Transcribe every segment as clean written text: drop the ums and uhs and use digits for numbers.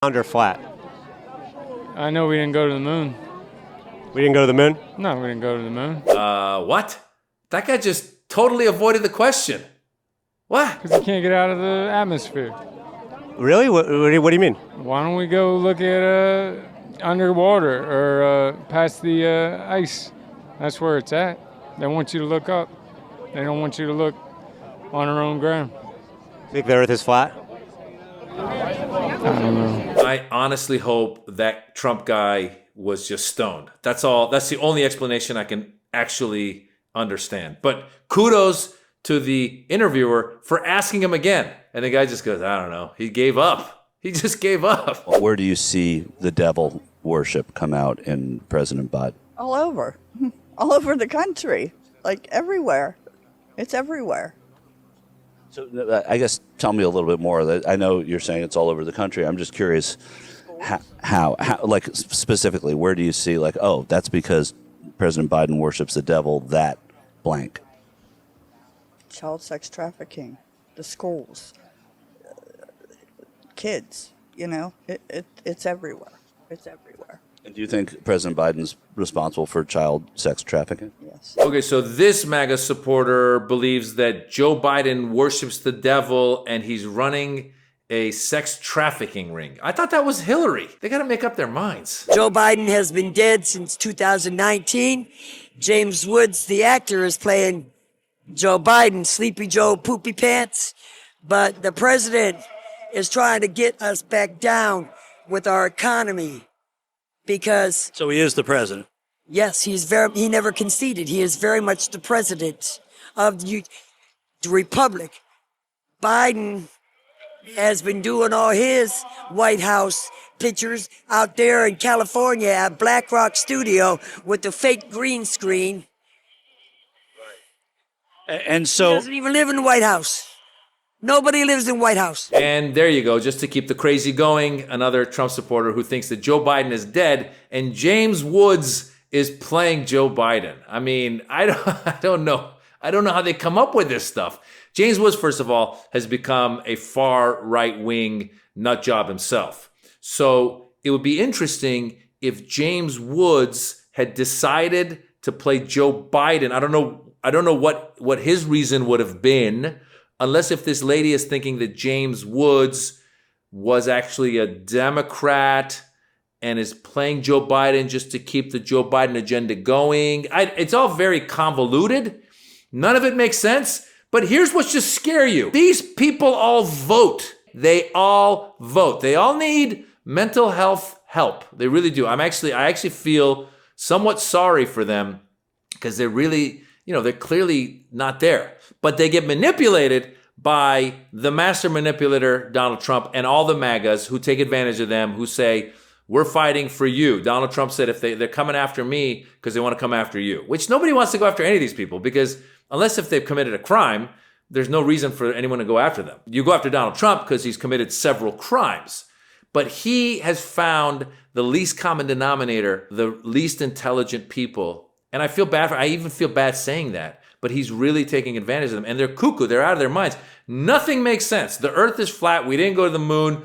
Round or flat? I know we didn't go to the moon. We didn't go to the moon? No, we didn't go to the moon. What? That guy just totally avoided the question. What? Because you can't get out of the atmosphere. Really? What do you mean? Why don't we go look at underwater or past the ice? That's where it's at. They want you to look up. They don't want you to look on our own ground. Think the Earth is flat? I don't know. I honestly hope that Trump guy was just stoned. That's all. That's the only explanation I can actually understand. But kudos to the interviewer for asking him again. And the guy just goes, I don't know. He gave up. He just gave up. Where do you see the devil worship come out in President Biden? All over. All over the country. Like everywhere. It's everywhere. So I guess tell me a little bit more. I know you're saying it's all over the country. I'm just curious how like specifically, where do you see like, oh, that's because President Biden worships the devil, that blank? Child sex trafficking, the schools, kids, you know, it's everywhere. It's everywhere. And do you think President Biden's responsible for child sex trafficking? Yes. Okay, so this MAGA supporter believes that Joe Biden worships the devil and he's running a sex trafficking ring. I thought that was Hillary. They got to make up their minds. Joe Biden has been dead since 2019. James Woods, the actor, is playing Joe Biden, Sleepy Joe Poopy Pants. But the president is trying to get us back down with our economy because... So he is the president? Yes, he never conceded. He is very much the president of the republic. Biden has been doing all his White House pictures out there in California at Black Rock Studio with the fake green screen. And so... He doesn't even live in the White House. Nobody lives in White House. And there you go, just to keep the crazy going, another Trump supporter who thinks that Joe Biden is dead and James Woods is playing Joe Biden. I mean, I don't know. I don't know how they come up with this stuff. James Woods, first of all, has become a far right-wing nut job himself. So it would be interesting if James Woods had decided to play Joe Biden. I don't know what his reason would have been, unless if this lady is thinking that James Woods was actually a Democrat and is playing Joe Biden just to keep the Joe Biden agenda going. It's all very convoluted. None of it makes sense. But here's what should scare you. These people all vote. They all vote. They all need mental health help. They really do. I actually feel somewhat sorry for them because they're really, they're clearly not there. But they get manipulated by the master manipulator, Donald Trump, and all the MAGAs who take advantage of them, who say, we're fighting for you. Donald Trump said if they're coming after me because they want to come after you, which nobody wants to go after any of these people because unless if they've committed a crime, there's no reason for anyone to go after them. You go after Donald Trump because he's committed several crimes. But he has found the least common denominator, the least intelligent people. And I feel bad I even feel bad saying that. But he's really taking advantage of them. And they're cuckoo. They're out of their minds. Nothing makes sense. The earth is flat. We didn't go to the moon.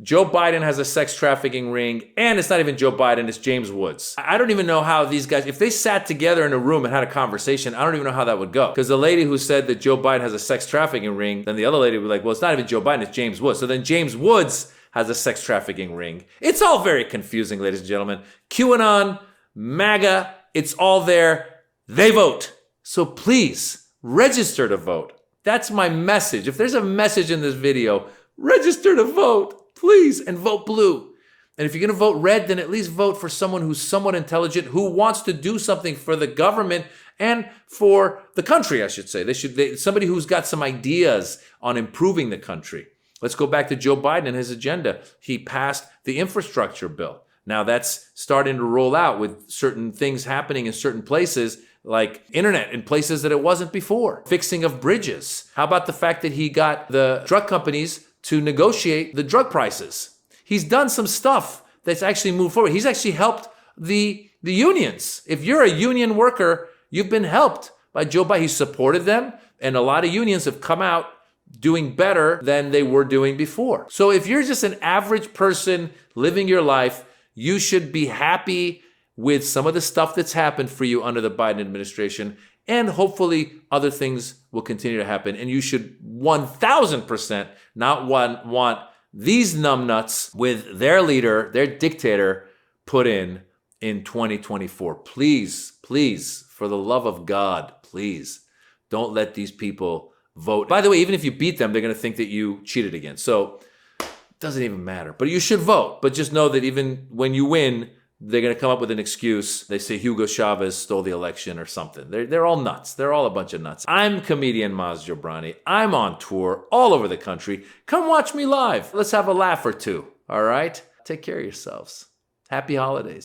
Joe Biden has a sex trafficking ring. And it's not even Joe Biden. It's James Woods. I don't even know how these guys, if they sat together in a room and had a conversation, I don't even know how that would go. Because the lady who said that Joe Biden has a sex trafficking ring, then the other lady would be like, well, it's not even Joe Biden. It's James Woods. So then James Woods has a sex trafficking ring. It's all very confusing, ladies and gentlemen. QAnon, MAGA, it's all there. They vote. So please, register to vote. That's my message. If there's a message in this video, register to vote, please, and vote blue. And if you're going to vote red, then at least vote for someone who's somewhat intelligent, who wants to do something for the government and for the country, I should say. Somebody who's got some ideas on improving the country. Let's go back to Joe Biden and his agenda. He passed the infrastructure bill. Now that's starting to roll out with certain things happening in certain places, like internet in places that it wasn't before. Fixing of bridges. How about the fact that he got the drug companies to negotiate the drug prices? He's done some stuff that's actually moved forward. He's actually helped the unions. If you're a union worker, you've been helped by Joe Biden. He supported them, and a lot of unions have come out doing better than they were doing before. So if you're just an average person living your life, you should be happy with some of the stuff that's happened for you under the Biden administration, and hopefully other things will continue to happen. And you should 1000% not want these numbnuts with their leader, their dictator, put in 2024. Please, please, for the love of God, please don't let these people vote. By the way, even if you beat them, they're going to think that you cheated again. So it doesn't even matter. But you should vote. But just know that even when you win, they're going to come up with an excuse. They say Hugo Chavez stole the election or something. They're all nuts. They're all a bunch of nuts. I'm comedian Maz Jobrani. I'm on tour all over the country. Come watch me live. Let's have a laugh or two. All right? Take care of yourselves. Happy holidays.